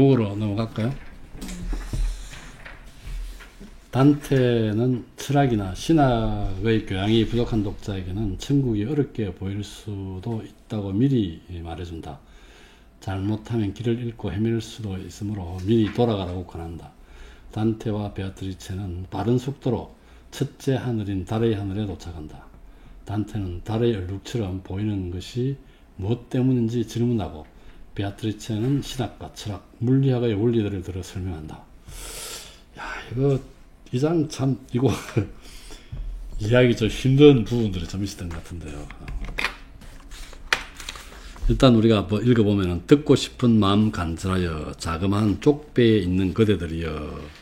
미국으로 넘어갈까요? 단테는 철학이나 신학의 교양이 부족한 독자에게는 천국이 어렵게 보일 수도 있다고 미리 말해준다. 잘못하면 길을 잃고 헤맬 수도 있으므로 미리 돌아가라고 권한다. 단테와 베아트리체는 빠른 속도로 첫째 하늘인 달의 하늘에 도착한다. 단테는 달의 얼룩처럼 보이는 것이 무엇 때문인지 질문하고, 베아트리체는 신학과 철학, 물리학의 원리들을 들어 설명한다. 야, 이 장 참, 이거, 이해하기 좀 힘든 부분들이 좀 있었던 것 같은데요. 일단 우리가 뭐 읽어보면, 듣고 싶은 마음 간절하여 자그마한 쪽배에 있는 그대들이여.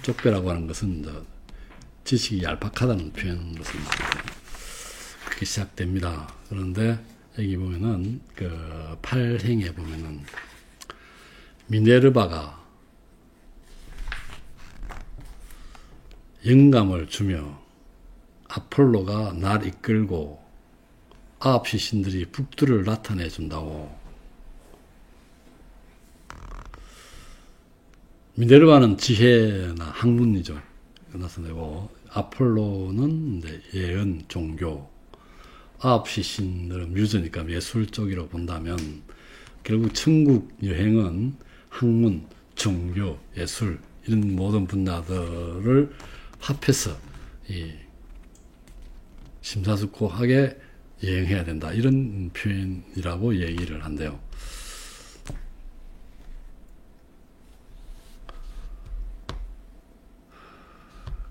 쪽배라고 하는 것은 지식이 얄팍하다는 표현으로서 그렇게 시작됩니다. 그런데 여기 보면은 그 8행에 보면은 미네르바가 영감을 주며 아폴로가 날 이끌고 아홉 신들이 북두를 나타내 준다고. 미네르바는 지혜나 학문이죠. 나타내고, 아폴로는 이제 예언, 종교, 아홉 신들은 뮤즈니까 예술 쪽으로 본다면 결국 천국 여행은 학문, 종교, 예술 이런 모든 분야들을 합해서 심사숙고하게 여행해야 된다. 이런 표현이라고 얘기를 한대요.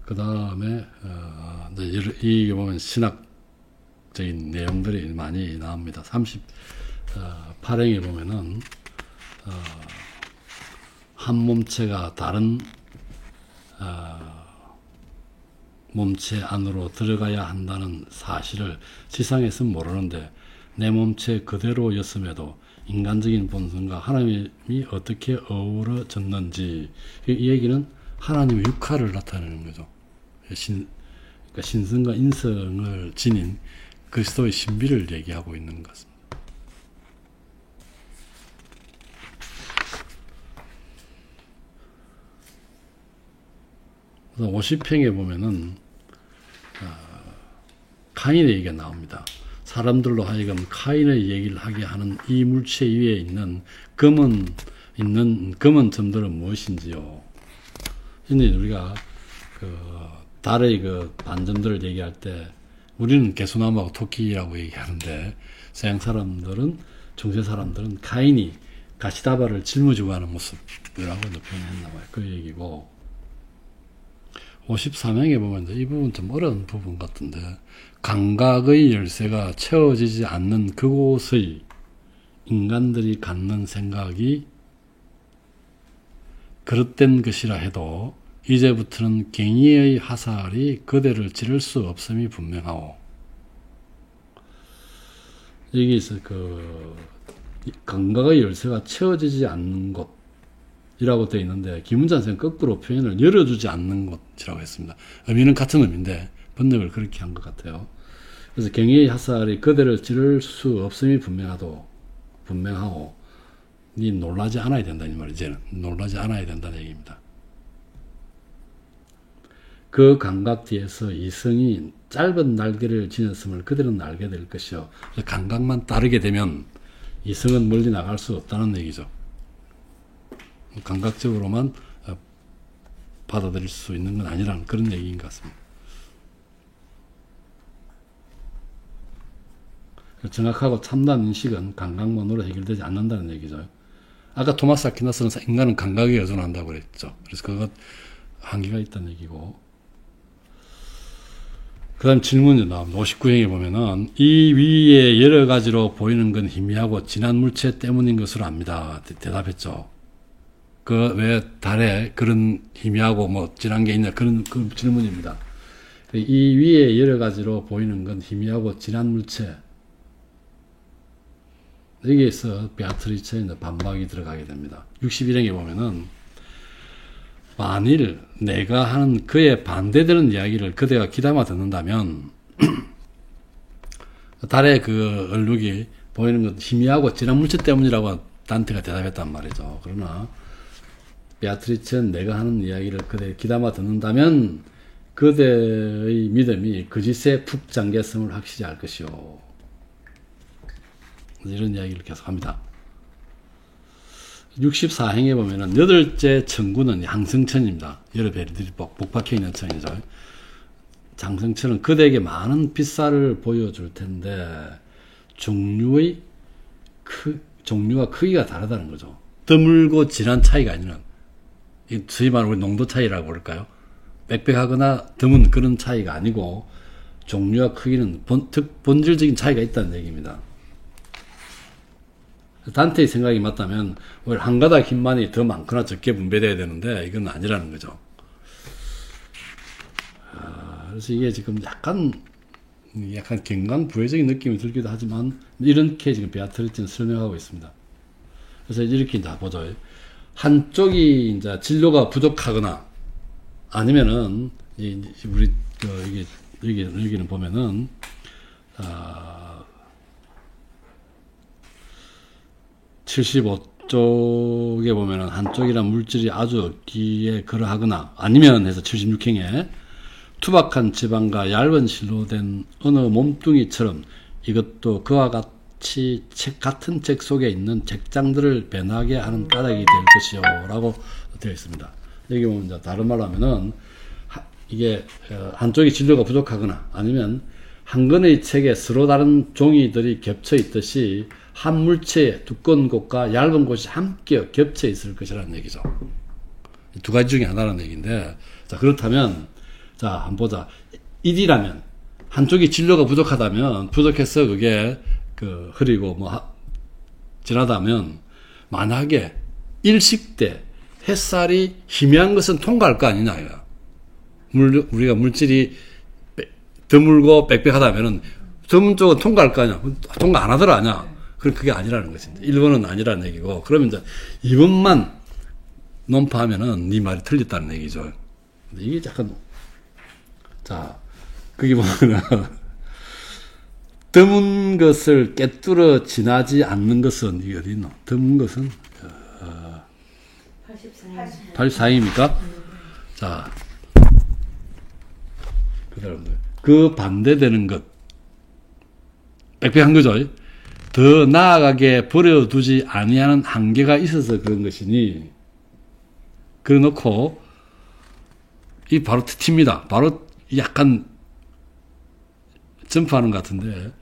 그 다음에 이게 보면 신학적인 내용들이 많이 나옵니다. 38행에 보면은 한 몸체가 다른 몸체 안으로 들어가야 한다는 사실을 지상에서는 모르는데, 내 몸체 그대로였음에도 인간적인 본성과 하나님이 어떻게 어우러졌는지, 이 얘기는 하나님의 육화를 나타내는 거죠. 그러니까 신성과 인성을 지닌 그리스도의 신비를 얘기하고 있는 것 같습니다. 그래서 50행에 보면은 카인의 얘기가 나옵니다. 사람들로 하여금 카인의 얘기를 하게 하는 이 물체 위에 있는 검은 점들은 무엇인지요? 우리가 달의 반점들을 얘기할 때 우리는 개수나무하고 토끼라고 얘기하는데, 서양 사람들은, 중세 사람들은 카인이 가시다바를 짊어지고 가는 모습이라고 표현했나 봐요. 그 얘기고, 53행에 보면 이 부분 좀 어려운 부분 같은데, 감각의 열쇠가 채워지지 않는 그곳의 인간들이 갖는 생각이 그릇된 것이라 해도 이제부터는 갱의의 화살이 그대를 찌를 수 없음이 분명하오. 여기서 감각의 열쇠가 채워지지 않는 곳이라고 되어 있는데, 김은찬 선생은 거꾸로 표현을 열어주지 않는 곳이라고 했습니다. 의미는 같은 의미인데 번역을 그렇게 한 것 같아요. 그래서 갱의의 화살이 그대를 찌를 수 없음이 분명하오. 니 놀라지 않아야 된다, 이 말이죠. 이제는 놀라지 않아야 된다는 얘기입니다. 그 감각 뒤에서 이성이 짧은 날개를 지녔음을 그대는 알게 될 것이요. 감각만 따르게 되면 이성은 멀리 나갈 수 없다는 얘기죠. 감각적으로만 받아들일 수 있는 건 아니라는 그런 얘기인 것 같습니다. 정확하고 참다운 인식은 감각만으로 해결되지 않는다는 얘기죠. 아까 토마스 아퀴나스는 인간은 감각에 의존한다고 그랬죠. 그래서 그것 한계가 있다는 얘기고, 그 다음 질문이 나옵니다. 59행에 보면은 이 위에 여러 가지로 보이는 건 희미하고 진한 물체 때문인 것으로 압니다. 대답했죠. 왜 달에 그런 희미하고 진한 게 있냐, 그런 질문입니다. 이 위에 여러 가지로 보이는 건 희미하고 진한 물체, 여기에서 베아트리체의 반박이 들어가게 됩니다. 61행에 보면은 만일 내가 하는 그에 반대되는 이야기를 그대가 귀담아 듣는다면 달의 얼룩이 보이는 것 희미하고 진한 물체 때문이라고 단테가 대답했단 말이죠. 그러나 베아트리체는 내가 하는 이야기를 그대 귀담아 듣는다면 그대의 믿음이 거짓에 푹 잠겼음을 확실히 알 것이요. 이런 이야기를 계속합니다. 64행에 보면은 8째 천구는 양승천입니다. 여러 별들이 복박해 있는 천이죠. 장승천은 그대에게 많은 빛살을 보여줄 텐데 종류가 크기가 다르다는 거죠. 드물고 진한 차이가 아니라 소위 말하는 우리 농도 차이라고 그럴까요? 빽빽하거나 드문 그런 차이가 아니고 종류와 크기는 본질적인 차이가 있다는 얘기입니다. 단테의 생각이 맞다면 오히려 한 가닥 힘만이 더 많거나 적게 분배되어야 되는데 이건 아니라는 거죠. 그래서 이게 지금 약간 경강부회적인 느낌이 들기도 하지만 이렇게 지금 베아트리체는 설명하고 있습니다. 그래서 이렇게 이제 보죠. 한쪽이 이제 진료가 부족하거나 아니면은 우리 여기는 보면은 75쪽에 보면은 한쪽이란 물질이 아주 없기에 그러하거나 아니면 해서 76행에 투박한 지방과 얇은 실로 된 어느 몸뚱이처럼 이것도 그와 같이 같은 책 속에 있는 책장들을 변하게 하는 까닭이 될 것이요 라고 되어 있습니다. 여기 보면 이제 다른 말로 하면은 이게 한쪽이 진료가 부족하거나 아니면 한 권의 책에 서로 다른 종이들이 겹쳐 있듯이 한 물체에 두꺼운 곳과 얇은 곳이 함께 겹쳐 있을 것이라는 얘기죠. 두 가지 중에 하나라는 얘기인데, 자, 그렇다면, 자, 한번 보자. 1이라면, 한쪽이 진료가 부족해서 그게, 흐리고, 지나다면, 만약에, 일식 때, 햇살이 희미한 것은 통과할 거 아니냐요. 우리가 물질이 드물고 빽빽하다면은, 드문 쪽은 통과할 거 아니야. 통과 안 하더라, 아냐. 그게 아니라는 것입니다. 1번은 아니라는 얘기고, 그러면 이제 2번만 논파하면은 네 말이 틀렸다는 얘기죠. 이게 약간, 자, 거기 보면은, 드문 것을 깨뚫어 지나지 않는 것은, 이게 어디 있노? 드문 것은, 84입니까? 자, 그 반대되는 것, 빽빽한 거죠. 더 나아가게 버려두지 아니하는 한계가 있어서 그런 것이니, 그래 놓고, 이 바로 팁니다. 바로 약간 점프하는 것 같은데,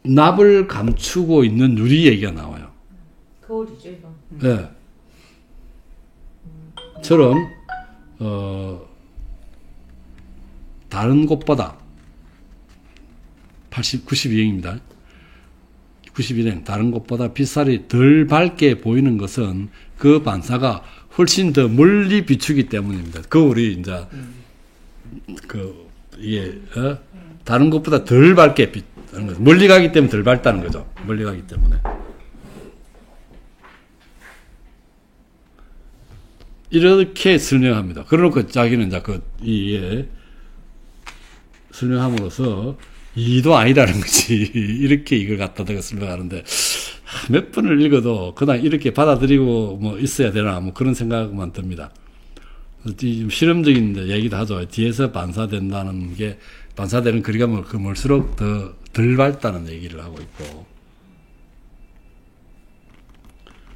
납을 감추고 있는 유리 얘기가 나와요. 거울이죠, 이거. 네. 처럼, 다른 곳보다, 92행입니다. 91행 다른 곳보다 빛살이 덜 밝게 보이는 것은 그 반사가 훨씬 더 멀리 비추기 때문입니다. 거울이 이제 이게 다른 것보다 덜 밝게 빛나는 거죠. 멀리 가기 때문에 덜 밝다는 거죠. 멀리 가기 때문에. 이렇게 설명합니다. 그러놓고 자기는 이제 설명함으로써 이도 아니라는 거지. 이렇게 이걸 갖다가 설명하는데, 몇 번을 읽어도 그냥 이렇게 받아들이고 있어야 되나, 그런 생각만 듭니다. 실험적인 얘기도 하죠. 뒤에서 반사되는 거리가 멀수록 덜 밝다는 얘기를 하고 있고.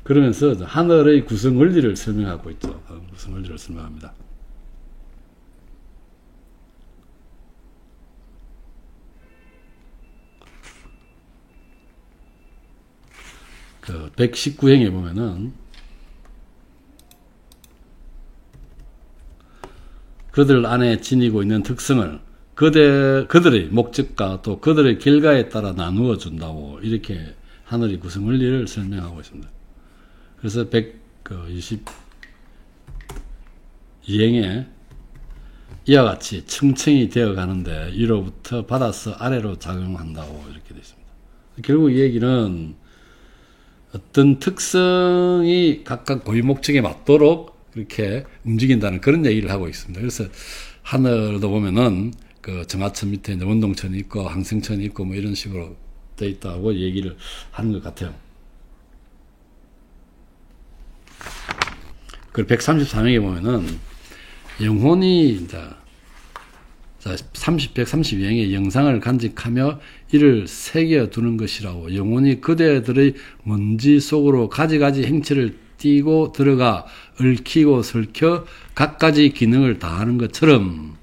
그러면서 하늘의 구성 원리를 설명하고 있죠. 구성 원리를 설명합니다. 119행에 보면은 그들 안에 지니고 있는 특성을 그들의 목적과 또 그들의 결과에 따라 나누어 준다고 이렇게 하늘의 구성 원리를 설명하고 있습니다. 그래서 122행에 이와 같이 층층이 되어 가는데 위로부터 받아서 아래로 작용한다고 이렇게 되어 있습니다. 결국 이 얘기는 어떤 특성이 각각 고유 목적에 맞도록 그렇게 움직인다는 그런 얘기를 하고 있습니다. 그래서 하늘도 보면은 정하천 밑에 이제 원동천이 있고 항생천이 있고 이런 식으로 되어 있다고 얘기를 하는 것 같아요. 그 133행에 보면은 영혼이 이제 132행의 영상을 간직하며 이를 새겨 두는 것이라고 영혼이 그대들의 먼지 속으로 가지가지 행체를 띄고 들어가 얽히고 설켜 갖가지 기능을 다하는 것처럼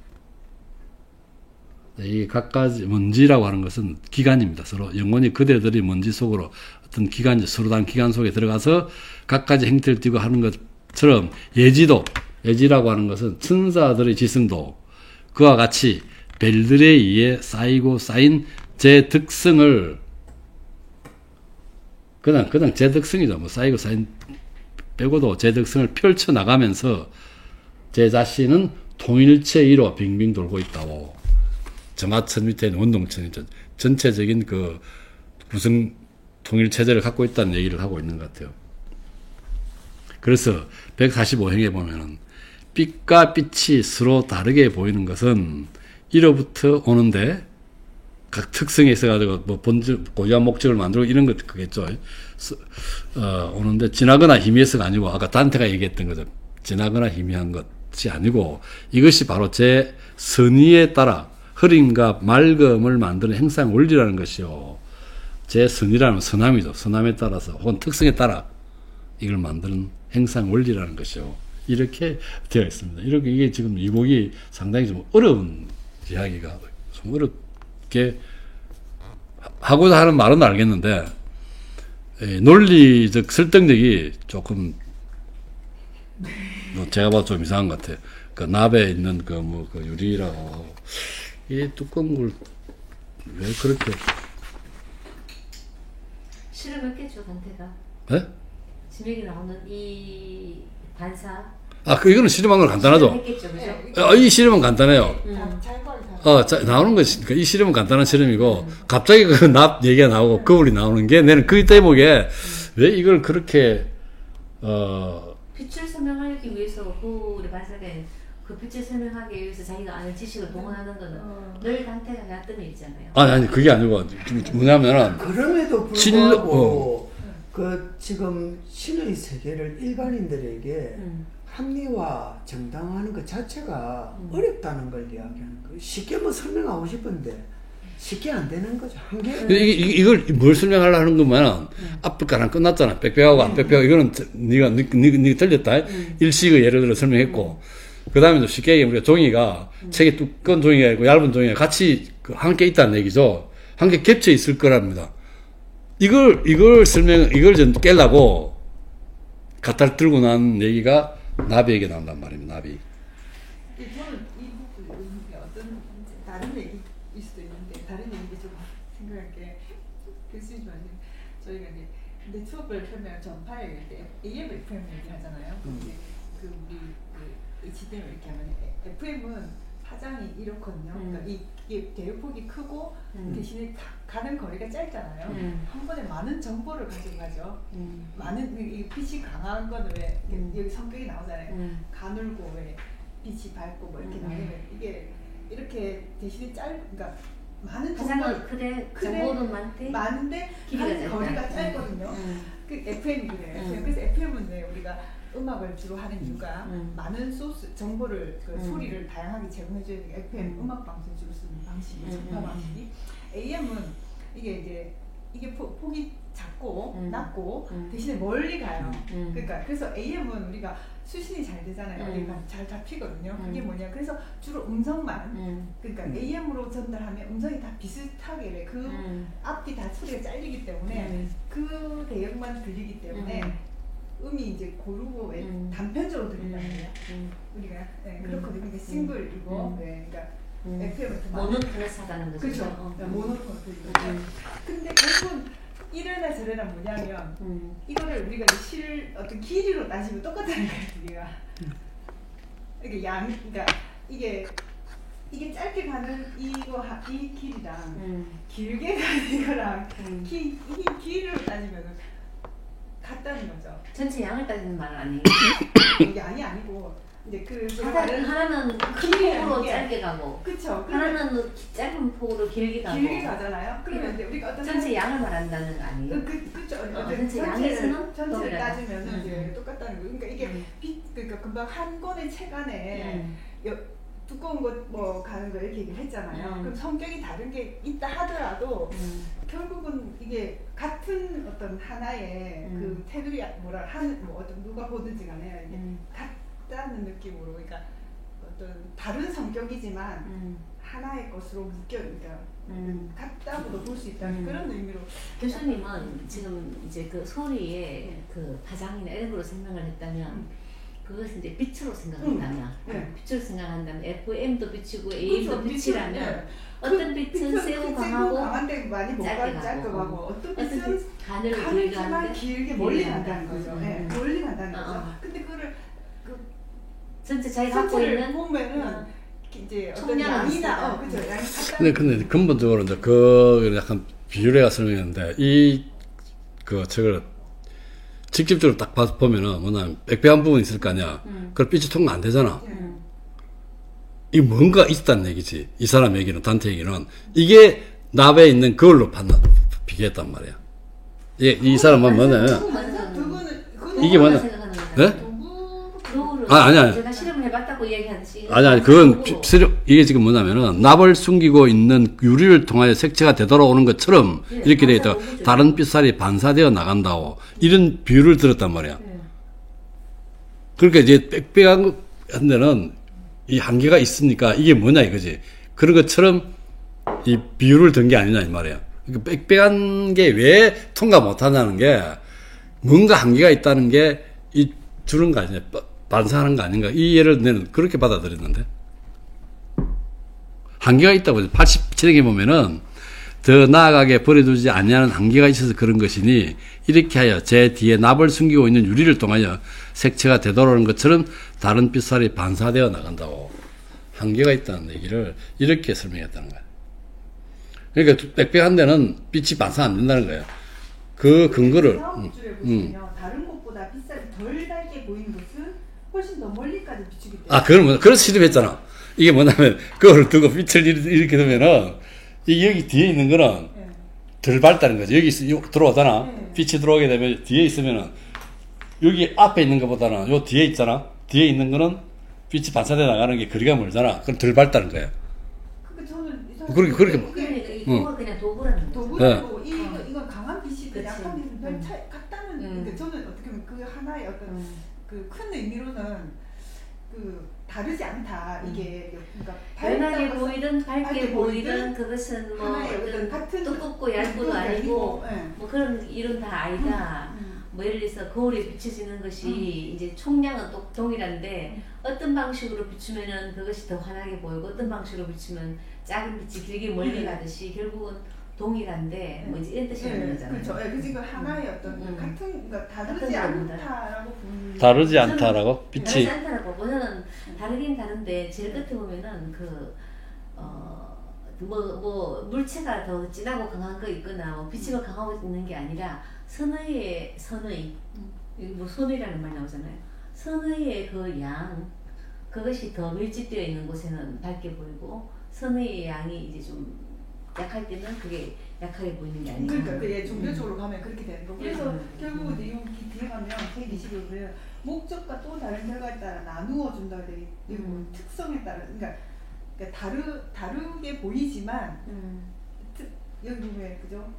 이 갖가지 먼지라고 하는 것은 기관입니다. 서로 영혼이 그대들의 먼지 속으로 어떤 기관, 서로 다른 기관 속에 들어가서 갖가지 행태를 띄고 하는 것처럼 예지라고 하는 것은 천사들의 지성도 그와 같이 벨들에 의해 쌓이고 쌓인 제 덕성을 그냥 제 덕성이죠. 뭐 쌓이고 쌓인 빼고도 제 덕성을 펼쳐 나가면서 제 자신은 통일체이로 빙빙 돌고 있다고. 정화천 밑에 있는 운동천이죠. 전체적인 그 구성 통일체제를 갖고 있다는 얘기를 하고 있는 것 같아요. 그래서 145행에 보면은 빛과 빛이 서로 다르게 보이는 것은 이로부터 오는데 각 특성에 있어가지고 뭐 본질, 고유한 목적을 만들고 이런 것 그겠죠. 오는데 진하거나 희미해서가 아니고 아까 단테가 얘기했던 거죠. 진하거나 희미한 것이 아니고 이것이 바로 제 선의에 따라 흐림과 맑음을 만드는 행상 원리라는 것이요. 제 선의라는 선함이죠. 선함에 따라서 혹은 특성에 따라 이걸 만드는 행상 원리라는 것이요. 이렇게 되어 있습니다. 이렇게 이게 지금 이 곡이 상당히 좀 어려운 이야기가 좀 어렵게 하고자 하는 말은 알겠는데 논리적 설득력이 조금 뭐 제가 봐도 좀 이상한 것 같아요. 그 납에 있는 그 유리라고 이 두꺼운 걸 왜 그렇게 실험했겠죠, 단테가. 네? 지맥이 나오는 이 반사. 이거는 실험한 건 간단하죠. 실험했겠죠, 그죠? 이 실험은 간단해요. 잘 나오는 것이, 이 실험은 간단한 실험이고, 갑자기 그 납 얘기가 나오고, 거울이 나오는 게, 내는 그 대목에, 왜 이걸 그렇게, 빛을 설명하기 위해서 우리 반사가 그 빛을 설명하기 위해서 자기가 아는 지식을 동원하는 거는 늘 단테가 해왔던 일이잖아요. 아니, 그게 아니고, 뭐냐면은, 그럼에도 불구하고, 그, 지금 신의 세계를 일반인들에게 합리화, 정당화하는 것 자체가 어렵다는 걸 이야기하는 거예요. 쉽게 뭐 설명하고 싶은데 쉽게 안 되는 거죠. 이걸 뭘 설명하려는 거면 앞에 까랑 끝났잖아. 빽빽하고 안 빽빽하고 이거는 네가 틀렸다. 일식의 예를 들어 설명했고 그 다음에 쉽게 얘기하면 우리가 종이가 책이 두꺼운 종이가 있고 얇은 종이가 같이 함께 있다는 얘기죠. 함께 겹쳐 있을 거랍니다. 이걸 좀 깨려고 갖다 들고 난 얘기가 나비에게 나온단 말입니다. 나비. 저는 이 부분이 어떤 다른 얘기일 수도 있는데 다른 얘기 좀 생각할 게 교수님은 저희가 이제 네트워크를 펴면 전파에 때 AM, FM 얘기하잖아요. 근데 그 우리 그 지대를 이렇게 하면 FM은 파장이 이렇거든요. 그러니까 이게 대역폭이 크고 대신에 가는 거리가 짧잖아요. 한 번에 많은 정보를 가지고 가죠. 많은 이 빛이 강한 거는 왜 여기 성격이 나오잖아요. 가늘고 왜 빛이 밝고 뭐 이렇게 나오면 이게 이렇게 대신에 그러니까 많은 파장은 크대, 정보는 많은데 가는 거리가 짧거든요. 그 FM이 그래요. 그래서 FM은 왜 우리가 음악을 주로 하는 이유가 많은 소스 정보를 소리를 다양하게 제공해줘야 되는 FM 음악 방송 주로 쓰는 방식이 전파 방식이 AM은 이게 폭이 작고 낮고 대신에 멀리 가요. 그러니까 그래서 AM은 우리가 수신이 잘 되잖아요. 우리가 잘 잡히거든요. 그게 뭐냐? 그래서 주로 음성만 그러니까 AM으로 전달하면 음성이 다 비슷하게 그 앞뒤 다 소리가 잘리기 때문에 그 대역만 들리기 때문에. 음이 이제 고르고 단편적으로 들린다는 거예요. 우리가 그렇거든요. 이게 싱글이고, 그러니까 FM은 모노토너스하다는 거죠. 그렇죠. 모노토너스. 근데 결국은 이래나 저래나 뭐냐면 이거를 우리가 어떤 길이로 따지면 똑같다는 거예요. 우리가 그러니까 이게 짧게 가는 이 길이랑 길게 가는 이거랑 이 길이로 따지면은 같다는 거죠. 전체 양을 따지는 말은 아니에요. 양이 아니고 이제 그 하나는 큰 폭으로 짧게 가고, 그쵸. 하나는 짧은 폭으로 길게 가고. 길게 가잖아요. 그러면 이제 우리가 어떤 전체 양을 말한다는 거 아니에요? 그쵸. 전체 양에서는 전체를 따지면은 이제 똑같다는 거. 그러니까 이게 그러니까 금방 한 권의 책 안에 두꺼운 것 뭐 가는 거 이렇게 얘기를 했잖아요. 그럼 성격이 다른 게 있다 하더라도 결국은 이게 같은 어떤 하나의 그 테두리 뭐라 하는 뭐 어떤 누가 보든지 간에 이게 같다는 느낌으로 그러니까 어떤 다른 성격이지만 하나의 것으로 묶여 그러니까 같다고도 볼 수 있다는 그런 의미로. 교수님은 지금 이제 그 소리의 그 파장이나 이런 걸로 생각을 했다면. 그것은 이제 빛으로 생각한다면, 빛으로 생각한다면 FM도 빛이고 AM도 빛이라면 어떤 빛은 세고 강하고 많이 짧게 가고 어떤 빛은 가늘지만 길게 멀리 간다는 거죠. 멀리 간다는 거죠. 근데 그거를 전체 자기가 갖고 있는 보면은 이제 어떤 양이나 그죠 양이 같다. 근데 근본적으로 이제 그 약간 비유례가 설명했는데 그 책을 직접적으로 딱 보면은 뭐냐면 빽빽한 부분이 있을 거 아니야. 그걸 빛이 통과 안 되잖아. 이 뭔가 있다는 얘기지. 이 사람 얘기는 단테 얘기는 이게 납에 있는 그걸로 비교했단 말이야. 이 사람은 뭐냐면 이게 뭐냐? 네? 아니. 제가 실험을 해봤다고 얘기하듯이. 아니, 그건 이게 지금 뭐냐면은 납을 숨기고 있는 유리를 통하여 색채가 되돌아오는 것처럼 이렇게 돼 있다. 다른 빛살이 반사되어 나간다고 이런 비유를 들었단 말이야. 그러니까 이제 빽빽한 데는 이 한계가 있으니까 이게 뭐냐 이거지. 그런 것처럼 이 비유를 든 게 아니냐 이 말이야. 그러니까 빽빽한 게 왜 통과 못하냐는 게 뭔가 한계가 있다는 게 이 주는 거 아니냐. 반사하는 거 아닌가? 이 예를 내는 그렇게 받아들였는데 한계가 있다고 87쪽에 보면은 더 나아가게 버려두지 아니하는 한계가 있어서 그런 것이니 이렇게 하여 제 뒤에 납을 숨기고 있는 유리를 통하여 색채가 되돌아오는 것처럼 다른 빛살이 반사되어 나간다고 한계가 있다는 얘기를 이렇게 설명했다는 거야. 그러니까 빽빽한 데는 빛이 반사 안 된다는 거야. 그 근거를 다른 곳보다 빛살이 덜 밝게 보이는 것은 훨씬 더 멀리까지 비추기 때문에. 그건 뭐냐. 그래서 실험했잖아. 이게 뭐냐면, 그거를 두고 빛을 이렇게 두면은, 여기 뒤에 있는 거는 덜 밝다는 거지. 여기 들어오잖아. 빛이 들어오게 되면 뒤에 있으면은, 여기 앞에 있는 것보다는 요 뒤에 있잖아. 뒤에 있는 거는 빛이 반사돼 나가는 게 거리가 멀잖아. 그럼 덜 밝다는 거야. 그렇게. 도구가 그냥 도구라는 거죠. 도구라고 이건 강한 빛이든 약한 빛이든 별 차이 같다는. 그러니까 저는 어떻게 보면 그 하나의 어떤 그 큰 의미로는 그 다르지 않다 이게 그러니까 연하게 보이든 밝게 보이든 그것은 뭐 같은 두껍고 얇고도 아니고 뭐 그런 이런 다 아니다. 뭐 예를 들어서 거울에 비춰지는 것이 이제 총량은 동일한데 어떤 방식으로 비추면은 그것이 더 환하게 보이고 어떤 방식으로 비추면 작은 빛이 길게 멀리 가듯이 결국은 동일한데 뭐 이제 이런 뜻이라는 거잖아요. 그렇죠. 그래서 그 하나의 어떤 같은 그러니까 다르지 않다라고 보는. 다르지 않다라고 빛이. 다르지 않다라고 보면은 다르긴 다른데 제일 끝에 보면은 뭐 물체가 더 진하고 강한 거 있거나 뭐 빛이 더 강하고 있는 게 아니라 선의 여기 뭐 선의라는 말 나오잖아요. 선의 그 양 그것이 더 밀집되어 있는 곳에는 밝게 보이고 선의 양이 이제 좀 약할 때는 그게 약하게 보이는 게 아니고. 그러니까 그게 종교적으로 가면 그렇게 되는 거. 그래서 결국 내용 뒤에 가면 120을 보면 목적과 또 다른 결과에 따라 나누어 준다 돼 있고 특성에 따라 그러니까 다르게 보이지만 여기 보면 그죠?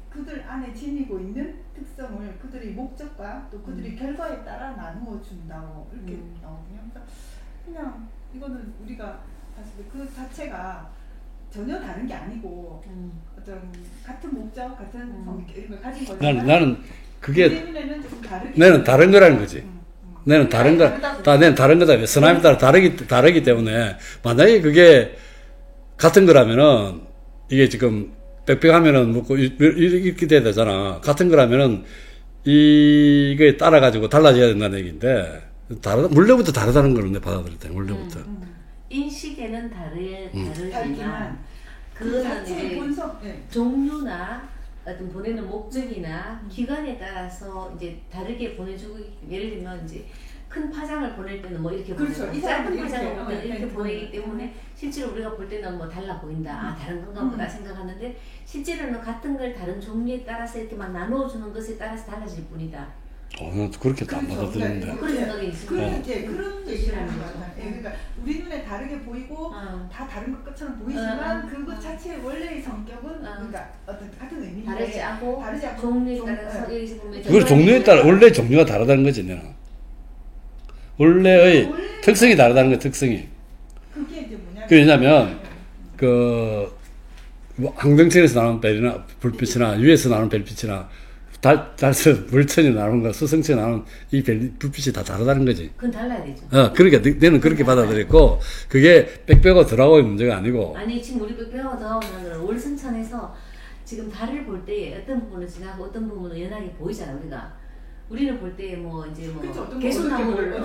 그들 안에 지니고 있는 특성을 그들의 목적과 또 그들의 결과에 따라 나누어 준다고 이렇게 나오거든요. 그래서 그냥 이거는 우리가 봤을 때 그 자체가 전혀 다른 게 아니고 어떤 같은 목적, 같은 성격 이런 걸 가진 거지만 나는 그게 좀 나는 다른 거라는 거지. 나는 다른 거다. 선함에 따라 다르기 때문에 만약에 그게 같은 거라면은 이게 지금 빽빽하면은 뭐 이렇게 돼야 되잖아. 같은 거라면은 이거에 따라 가지고 달라져야 된다는 얘기인데 원래부터 다르다는 걸 내 받아들일 때 원래부터. 인식에는 다르지만 그거는 이제 본성, 종류나 어떤 보내는 목적이나 기간에 따라서 이제 다르게 보내주고 예를 들면 이제 큰 파장을 보낼 때는 뭐 이렇게 그렇죠. 보내고 이 짧은 사람은 파장을 이렇게, 보면 이렇게 이렇게 보내기 때문에 실제로 우리가 볼 때는 뭐 달라 보인다. 아 다른 건가 보다 생각하는데 실제로는 같은 걸 다른 종류에 따라서 이렇게 막 나누어주는 것에 따라서 달라질 뿐이다. 난 그렇게도 안 그렇죠. 받아들이는데. 그런 생각이 있습니다. 그런 얘기를 하는 거잖아요. 그러니까 우리 눈에 다르게 보이고 다 다른 것처럼 보이지만 그것 자체의 원래의 성격은 그러니까 어떤 같은 의미인데 다르지 않고 종류에 따라서 여기서 보면 그걸 종류에 따라 원래 종류가 다르다는 거지 내가. 원래의 특성이 다르다는 거야. 특성이. 그게 이제 뭐냐면 왜냐면 뭐 항등천에서 나오는 별이나 불빛이나 위에서 나오는 별빛이나 달에서 물천이 나오는 거, 수성천이 나오는 이 불빛이 다 다르다는 거지. 그건 달라야 되죠. 그러니까 내는 그렇게 받아들였고 그게 빽빽하고 덜하고의 문제가 아니고. 아니 지금 우리 빽빽하고 덜하고 하는 건 월승천에서 지금 달을 볼 때 어떤 부분은 진하고 어떤 부분은 연하게 보이잖아 우리가. 우리는 볼 때 뭐 이제 뭐 그렇죠. 개수나무를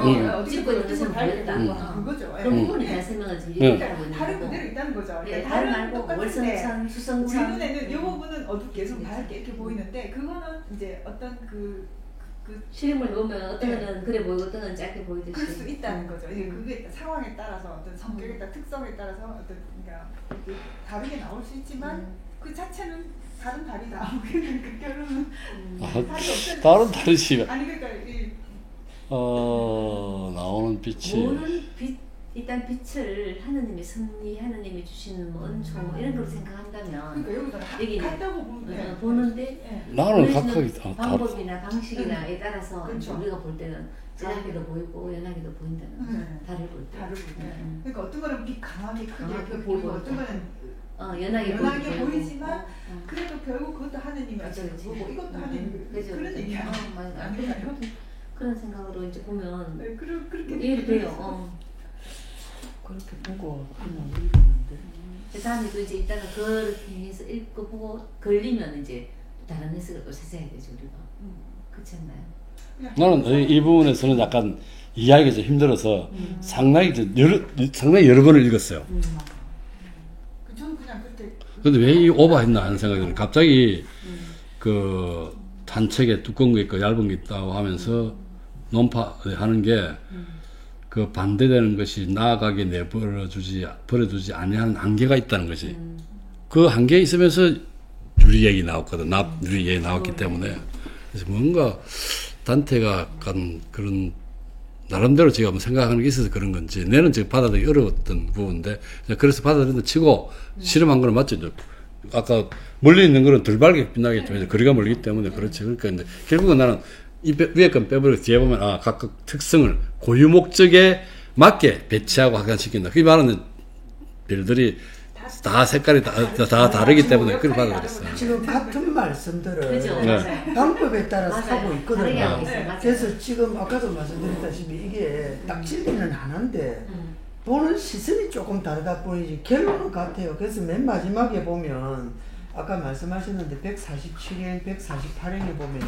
찍고 있는 것은 보였다. 그거죠. 그런 부분이 잘 설명을 지금 얘기하고 있는 다른 거고. 그대로 있다는 거죠. 네, 달 말고 월성천, 우리 수성천. 눈에는 이 부분은 어둡게 계속 밝게 이렇게 보이는데 그거는 이제 어떤 그 실험을 보면 어떤 거는 그래 보이고 어떤 거는 짧게 보이듯이. 그럴 수 있다는 거죠. 이게 그게 상황에 따라서 어떤 성격에 따라 특성에 따라서 어떤 그러니까 다르게 나올 수 있지만 그 자체는 다른 달이다. 그 결론은 다른 다르지. 아니 그러니까 나오는 빛이. 모든 빛 일단 빛을 하느님의 섭리, 하느님이 주시는 뭐 은총 뭐 이런 걸 생각한다면 그러니까 여기 같다고 보는데 나는 각각이 방법이나 방식이나에 따라서 그렇죠. 우리가 볼 때는 진하게도 보이고 연하게도 보인다는 달을 볼 때. 그러니까 어떤 거는 빛 강하게 크게 보이고 어떤 거는 연하게 보이지만 그래도 결국 그것도 하느님이 보고 이것도 하느님 그런 얘기야. 그런 생각으로 이제 보면 그렇게 이해를 돼요. 그렇게 보고 그냥 읽었는데. 그 다음에 또 이제 이따가 그렇게 해서 읽고 보고 걸리면 이제 다른 해석을 또 찾아야 되죠 우리가. 그렇지 않나요? 나는 이 부분에서는 약간 이해하기가 좀 힘들어서 상당히 여러 번을 읽었어요. 저는 그냥 그때. 근데 왜 이 오버했나 하는 생각이 들어요. 갑자기 한 책에 두꺼운 거 있고 얇은 게 있다고 하면서 논파하는 게 반대되는 것이 나아가게 버려두지 아니하는 한계가 있다는 것이. 그 한계에 있으면서 유리 얘기 나왔거든. 유리 얘기 나왔기 때문에. 그래서 뭔가 단테가 약간 그런 나름대로 제가 뭐 생각하는 게 있어서 그런 건지 내는 지금 받아들이기 어려웠던 부분인데 그래서 받아들인다 치고 실험한 거는 맞죠. 아까 멀리 있는 거는 덜 밝게 빛나겠죠. 거리가 멀기 때문에 그렇지. 그러니까 근데 결국은 나는 이 위에 건 빼버리고 뒤에 보면 각각 특성을 고유 목적에 맞게 배치하고 확산시킨다. 그 말은 별들이 다 색깔이 다 다르기 때문에 그걸 받아들였어요. 지금 같은 말씀들을 그죠? 방법에 따라 맞아요. 하고 있거든요. 맞아요. 그래서 지금 아까도 말씀드렸다시피 이게 딱 진리는 하나인데 보는 시선이 조금 다르다 뿐이지 결론은 같아요. 그래서 맨 마지막에 보면 아까 말씀하셨는데 147행, 148행에 보면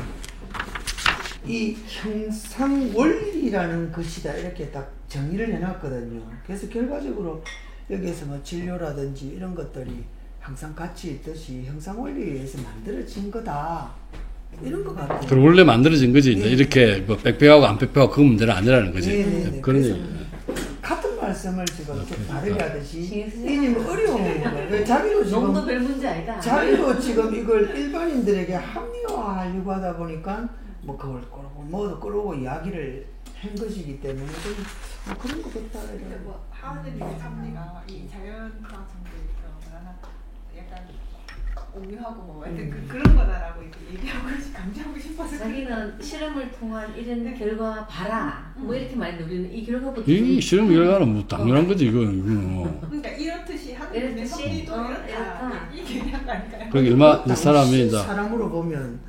이 형상 원리라는 것이다 이렇게 딱 정의를 해놨거든요. 그래서 결과적으로 여기에서 뭐 진료라든지 이런 것들이 항상 같이 있듯이 형상 원리에 의해서 만들어진 거다 이런 것 같아요. 그럼 원래 만들어진 거지. 이제 이렇게 뭐 빽빽하고 안 빽빽하고 그 문제는 아니라는 거지. 네네네. 그런 얘기. 같은 말씀을 지금 좀 다르게 하듯이 이님 어려운 거예요. 왜 자기도 너무도 지금 별 문제 아니다. 자기도 지금 이걸 일반인들에게 합리화하려고 하다 보니까 뭐 그걸 끌고 뭐도 끌고 이야기를 한 것이기 때문에 좀 그런 것 같다. 뭐 하느님의 섭리가 이 자연과학 정도니까 뭐라나 약간 오묘하고 뭐 하여튼 그런 거다라고 이렇게 얘기하고 강조하고 싶어서 자기는 실험을 통한 이런 결과 봐라 뭐 이렇게 말했는데 우리는 이 결과부터 이 실험 결과는 뭐 당연한 거지 이건. 그러니까 이렇듯이 하느님의 섭리도 이렇다 이게 아닐까요? 그러니까 얼마 이 사람이 이제 사람으로 보면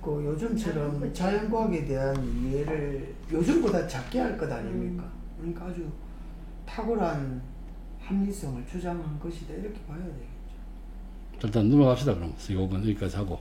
그 요즘처럼 자연과학에 대한 이해를 요즘보다 작게 할 것 아닙니까? 그러니까 아주 탁월한 합리성을 주장한 것이다 이렇게 봐야 되겠죠. 일단 넘어갑시다 그럼. 이건 여기까지 하고.